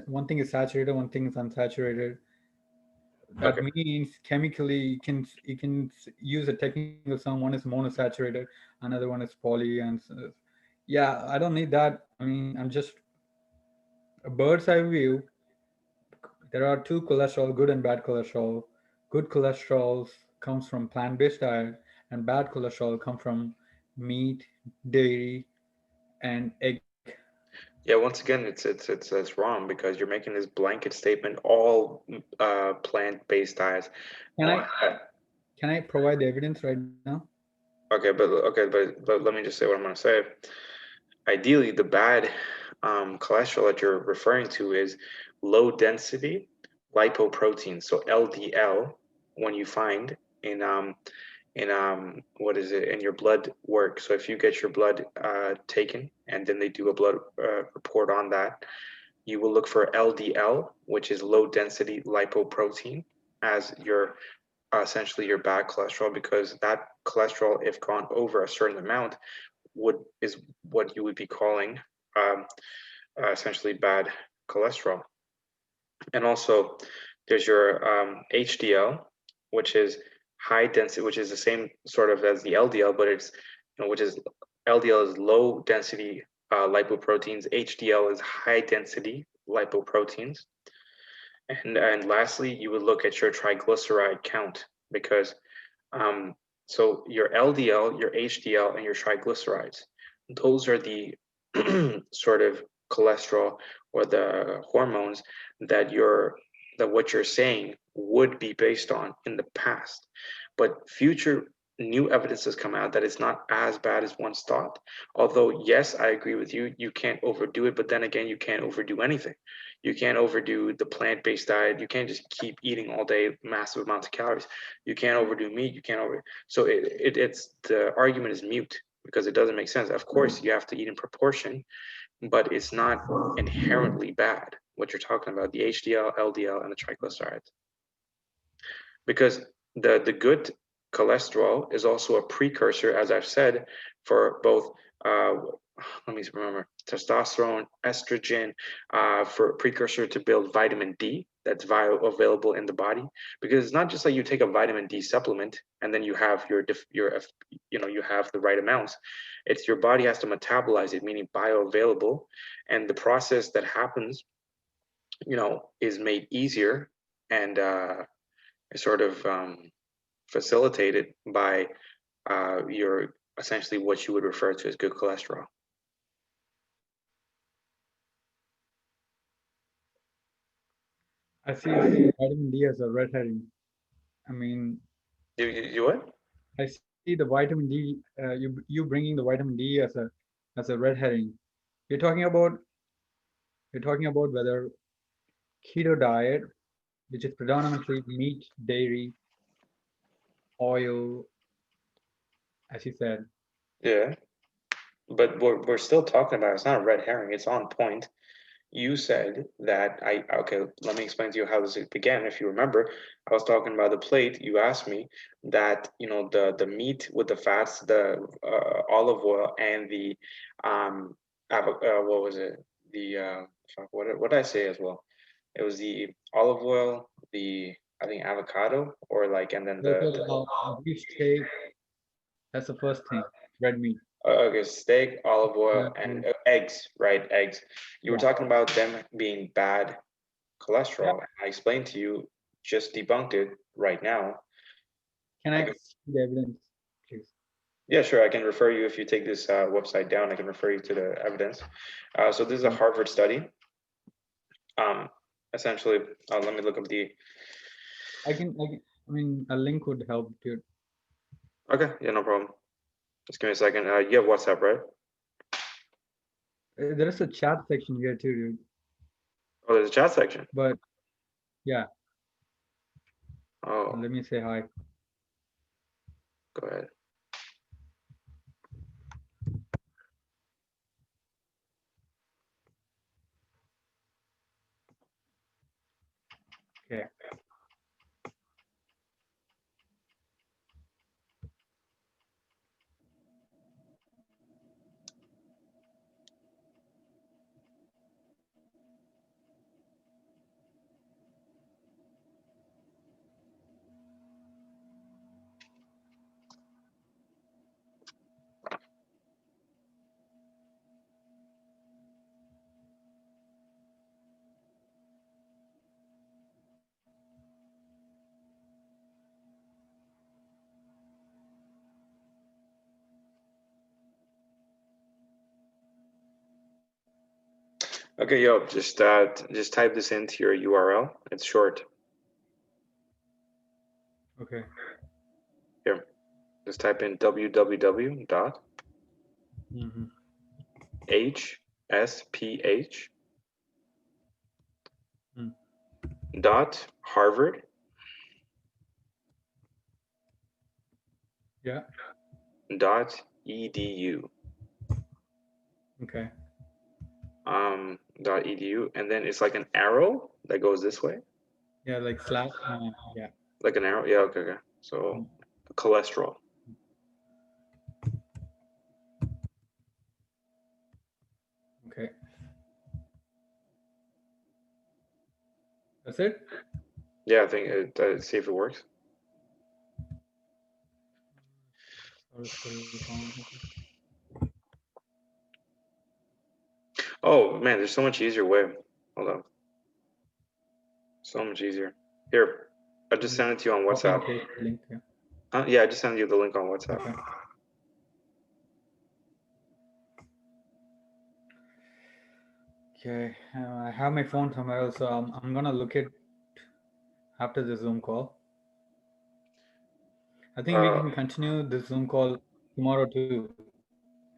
one thing is saturated, one thing is unsaturated. That Okay, means chemically you can use a technical term. One is monosaturated, another one is poly, yeah, I don't need that. I mean, I'm just a bird's eye view. There are two cholesterol, good and bad cholesterol. Good cholesterol comes from plant-based diet, and bad cholesterol come from meat, dairy, and egg. Yeah, once again, it's wrong because you're making this blanket statement. All plant-based diets. Can Uh, I can I provide the evidence right now? but let me just say what I'm gonna say. Ideally, the bad cholesterol that you're referring to is low density lipoprotein. So LDL, when you find in what is it in your blood work. So if you get your blood taken and then they do a blood report on that, you will look for LDL, which is low density lipoprotein, as your essentially your bad cholesterol, because that cholesterol, if gone over a certain amount, would is what you would be calling um, essentially bad cholesterol. And also, there's your HDL, which is high density, which is the same sort of as the LDL, but it's which is LDL is low density lipoproteins. HDL is high density lipoproteins. And lastly, you would look at your triglyceride count because um, so your LDL, your HDL, and your triglycerides, those are the sort of cholesterol or the hormones that what you're saying would be based on in the past. But future new evidence has come out that it's not as bad as once thought. Although, yes, I agree with you, you can't overdo it, but then again, you can't overdo anything. You can't overdo the plant-based diet. You can't just keep eating all day massive amounts of calories. You can't overdo meat. You can't over. So it's the argument is mute because it doesn't make sense. Of course, you have to eat in proportion, but it's not inherently bad. What you're talking about, the HDL, LDL, and the triglycerides, because the good cholesterol is also a precursor, as I've said, for both. Let me remember testosterone, estrogen, for a precursor to build vitamin D that's available in the body. Because it's not just like you take a vitamin D supplement and then you have your you have the right amounts. It's your body has to metabolize it, meaning bioavailable, and the process that happens, is made easier and sort of facilitated by your essentially what you would refer to as good cholesterol. I see vitamin D as a red herring. I mean, You what? I see the vitamin D. You bringing the vitamin D as a red herring. You're talking about you're talking about whether keto diet, which is predominantly meat, dairy, oil, as you said. Yeah, but we're still talking about it's not a red herring. It's on point. You said that okay, let me explain to you how this began. If you remember, I was talking about the plate. You asked me that the meat with the fats, the olive oil, and the what was it? The what did I say as well? It was the olive oil, the I think avocado, or like, and then Those are beef steak. That's the first thing. Red meat. okay, steak, olive oil, Uh, and eggs, right? Eggs. You were yeah. talking about them being bad cholesterol. I explained to you, just debunked it right now. Can I I can, see the evidence, please? yeah, sure. I can refer you if you take this website down. I can refer you to the evidence. So this is a Yeah. Harvard study. Um, essentially, let me look up the. I mean, a link would help, dude. Okay, yeah, no problem. Just give me a second. You have WhatsApp, right? There is a chat section here too, dude. Oh, there's a chat section. But yeah, Oh, let me say hi. go ahead. Okay. Okay, yo, just type this into your URL. It's short. Okay. Here, just type in www dot Hmm. hsph Mm. dot harvard Yeah. dot edu. Okay. Dot edu, and then it's like an arrow that goes this way, Yeah, like slash. Yeah. like an arrow. Yeah, okay, okay. So Mm. cholesterol. Okay. That's it. Yeah, I think see if it works. Cholesterol count. Okay. Oh man, there's so much easier way. Hold on, so much easier. Here, I just Just sent it to you on copy WhatsApp. and paste the link. Yeah. Yeah, I just sent you the link on WhatsApp. Okay. Okay. I have my phone somewhere else, so I'm gonna look at after the Zoom call. I think we Uh, can continue this Zoom call tomorrow too.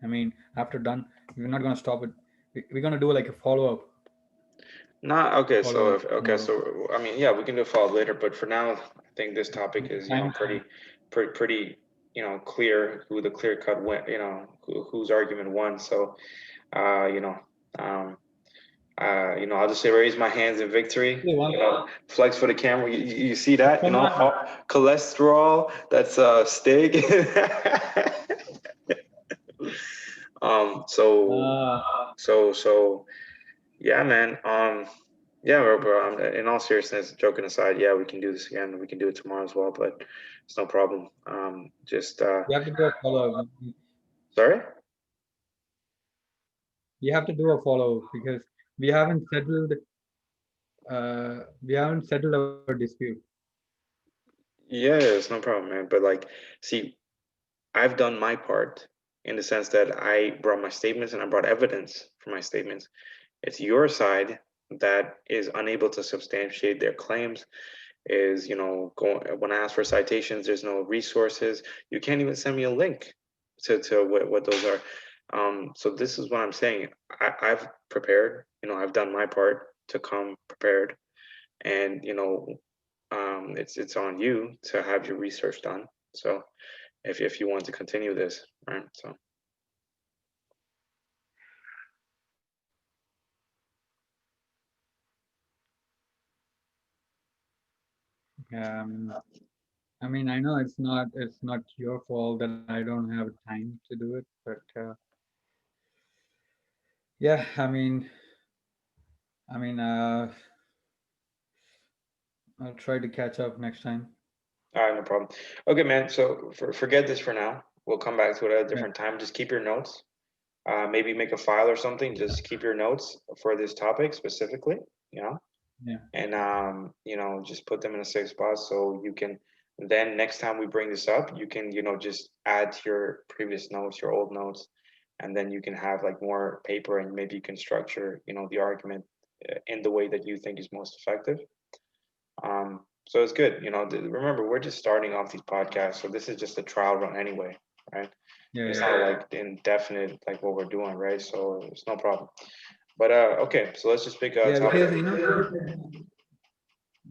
I mean, after done, we're not gonna stop it. We're gonna do like a Not okay. follow So up if, okay, tomorrow. so I mean, yeah, we can do a follow later, but for now, I think this topic is Time. pretty clear who the clear cut win, whose argument won. So uh, you know, um, I'll just say raise my hands in victory. Hey, one, Flex for the camera. You see that? come on. Cholesterol. That's steak. So Uh, so yeah, man. Yeah, bro. In all seriousness, joking aside, yeah, we can do this again. We can do it tomorrow as well, but it's no problem. Just you have to do a follow up. sorry. You have to do a follow because we haven't settled. We haven't settled our dispute. Yeah, it's no problem, man. But like, see, I've done my part in the sense that I brought my statements and I brought evidence for my statements. It's your side that is unable to substantiate their claims. Is going when I ask for citations, there's no resources. You can't even send me a link to what those are. So this is what I'm saying. I've prepared. I've done my part to come prepared, and it's on you to have your research done. So if you want to continue this, right? So Um, I mean, I know it's not your fault that I don't have time to do it, but yeah, I mean, I'll try to catch up next time. all right, no problem. Okay, man. So forget this for now. We'll come back to it at a Yeah, different time. Just keep your notes. Maybe make a file or something. Just keep your notes for this topic specifically. You know, yeah, and just put them in a safe spot so you can. Then next time we bring this up, you can just add to your previous notes, your old notes, and then you can have like more paper and maybe you can structure the argument in the way that you think is most effective. So it's good. Remember, we're just starting off these podcasts, so this is just a trial run anyway, right? yeah, It's yeah. not like indefinite like what we're doing, right? So it's no problem. But okay, so let's just pick a Yeah, topic. because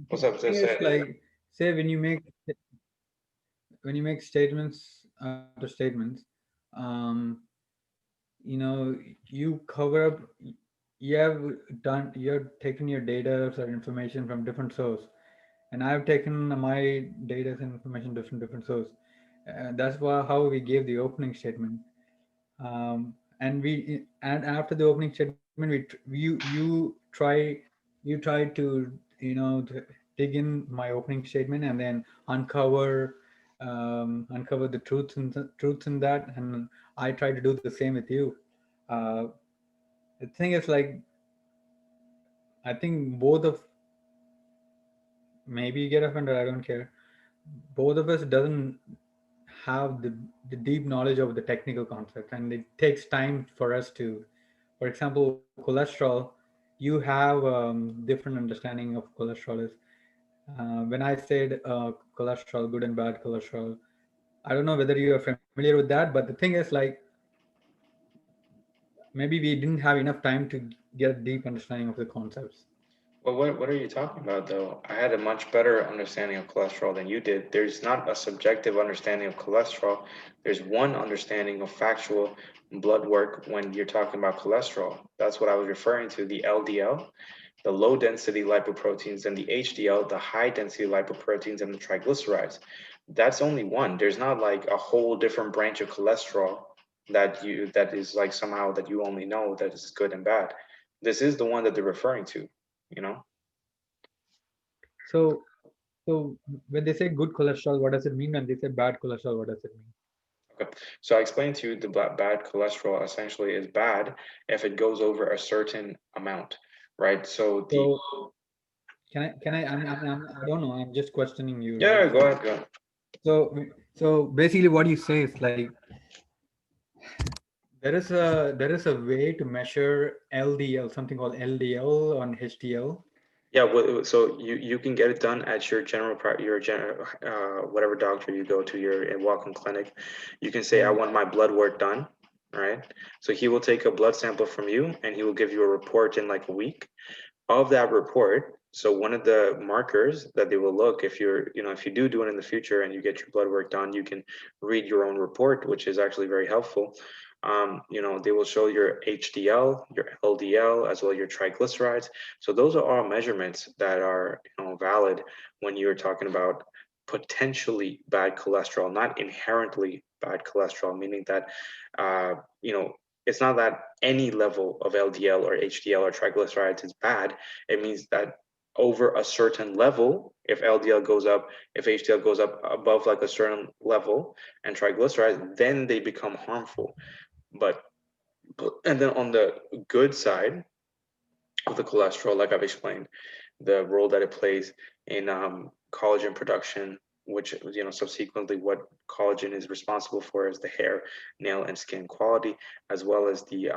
What's up? thing Just is say. like, say when you make statements after statements, um, you cover up. You're taking your data or information from different source, and I've taken my data and information different source. That's how we gave the opening statement. And after the opening statement, you try to dig in my opening statement and then uncover the truths in that, and I try to do the same with you. Uh, the thing is like I think both of maybe you get offended. I don't care. Both of us doesn't have the deep knowledge of the technical concept, and it takes time for us to, for example, cholesterol. you have different understanding of cholesterol is. When I said cholesterol, good and bad cholesterol, I don't know whether you are familiar with that, but the thing is, like, maybe we didn't have enough time to get a deep understanding of the concepts. Well, what are you talking about though? I had a much better understanding of cholesterol than you did. There's not a subjective understanding of cholesterol. There's one understanding of factual blood work when you're talking about cholesterol. That's what I was referring to, the LDL, the low density lipoproteins, and the HDL, the high density lipoproteins, and the triglycerides. That's only one. There's not like a whole different branch of cholesterol that is like somehow that you only know that is good and bad. This is the one that they're referring to, you know? So, so when they say good cholesterol, what does it mean? When they say bad cholesterol, what does it mean? Okay. So I explained to you the bad cholesterol essentially is bad if it goes over a certain amount, right? So the So, I don't know. I'm just questioning you, right? yeah, go ahead, go ahead. So, so basically, what you say is like there is a way to measure LDL, something called LDL on HDL. Yeah, so you can get it done at your your general whatever doctor you go to, your walk-in clinic. You can say I Mm. want my blood work done, right? So he will take a blood sample from you and he will give you a report in like a week. Of that report, so one of the markers that they will look, if you're, if you do it in the future and you get your blood work done, you can read your own report, which is actually very helpful. They will show your HDL, your LDL, as well as your triglycerides. So those are all measurements that are, valid when you're talking about potentially bad cholesterol, not inherently bad cholesterol, meaning that, uh, you know, it's not that any level of LDL or HDL or triglycerides is bad. It means that over a certain level, if LDL goes up, if HDL goes up above like a certain level and triglycerides, then they become harmful. But and then on the good side of the cholesterol, like I've explained, the role that it plays in collagen production, which subsequently what collagen is responsible for is the hair, nail, and skin quality, as well as the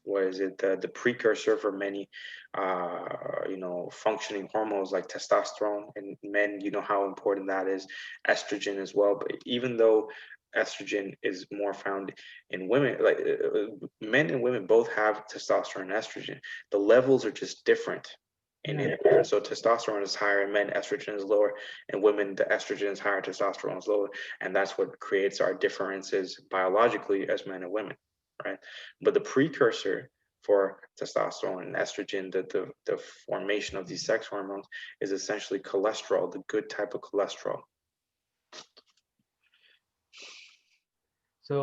what is it the precursor for many functioning hormones like testosterone in men. You know how important that is. Estrogen as well, but even though estrogen is more found in women, like men and women both have testosterone and estrogen. The levels are just different in Yeah. it. So testosterone is higher in men, estrogen is lower. In women, the estrogen is higher, testosterone is lower, and that's what creates our differences biologically as men and women, right? But the precursor for testosterone and estrogen, the formation of these sex hormones, is essentially cholesterol, the good type of cholesterol. So,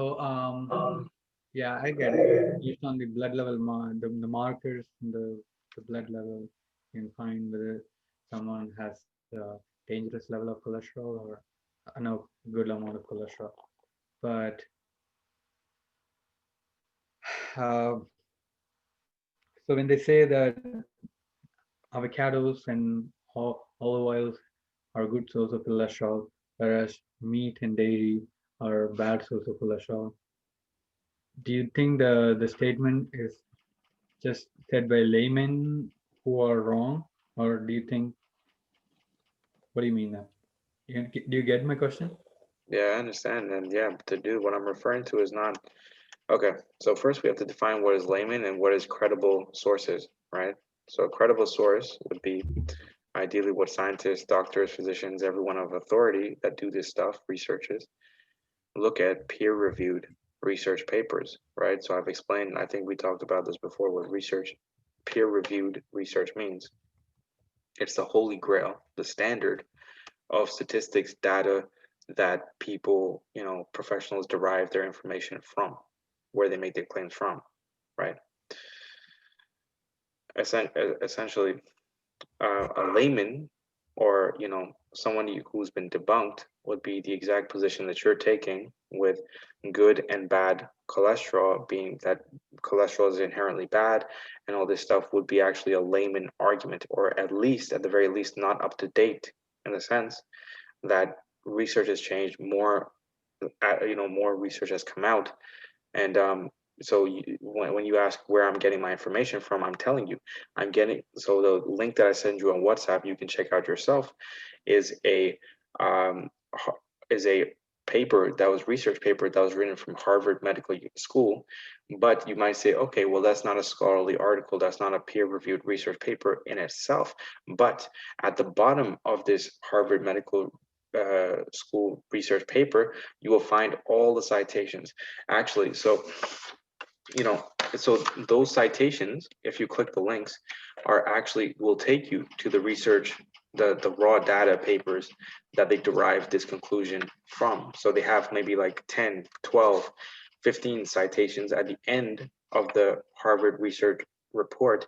yeah, I get it. Based on the blood level, the markers, the blood level, you can find whether someone has a dangerous level of cholesterol or no good amount of cholesterol. But uh, so when they say that avocados and olive oils are a good source of cholesterol, whereas meat and dairy are a bad source of cholesterol, do you think the statement is just said by laymen who are wrong, or do you think? What do you mean? Do you get my question? Yeah, I understand. And yeah, to do what I'm referring to is not okay. So first we have to define what is layman and what is credible sources, right? So a credible source would be ideally what scientists, doctors, physicians, everyone of authority that do this stuff, researches, look at peer-reviewed research papers, right? So I've explained, I think we talked about this before, what research, peer-reviewed research means. It's the holy grail, the standard of statistics data that people, professionals derive their information from, where they make their claims from, right? Essentially, a layman or someone who's been debunked would be the exact position that you're taking with good and bad cholesterol, being that cholesterol is inherently bad and all this stuff would be actually a layman argument, or at the very least not up to date, in the sense that research has changed more. More research has come out, and So when you ask where I'm getting my information from, I'm telling you, so the link that I send you on WhatsApp, you can check out yourself, is a um, is a paper that was research paper that was written from Harvard Medical School. But you might say, okay, well, that's not a scholarly article, that's not a peer-reviewed research paper in itself. But at the bottom of this Harvard Medical School research paper, you will find all the citations. Actually, so so those citations, if you click the links, are actually will take you to the research, the raw data papers that they derive this conclusion from. So they have maybe like 10, 12, 15 citations at the end of the Harvard research report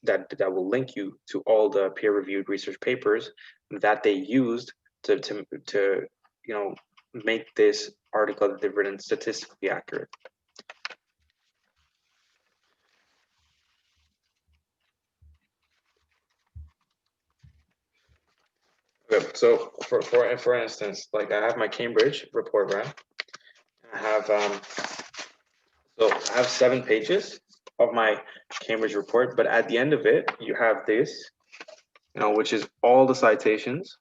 that will link you to all the peer-reviewed research papers that they used to make this article that they've written statistically accurate. Okay, so for instance, like I have my Cambridge report, right? I have so I have 7 pages of my Cambridge report, but at the end of it, you have this, which is all the citations,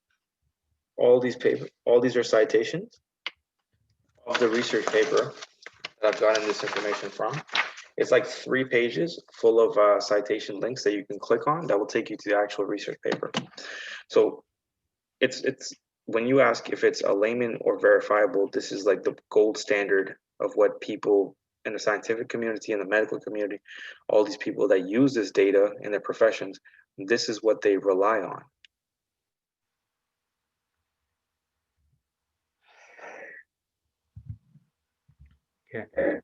all these are citations of the research paper that I've gotten this information from. It's like 3 pages full of citation links that you can click on that will take you to the actual research paper. So it's when you ask if it's a layman or verifiable, this is like the gold standard of what people in the scientific community and the medical community, all these people that use this data in their professions, this is what they rely on. Okay.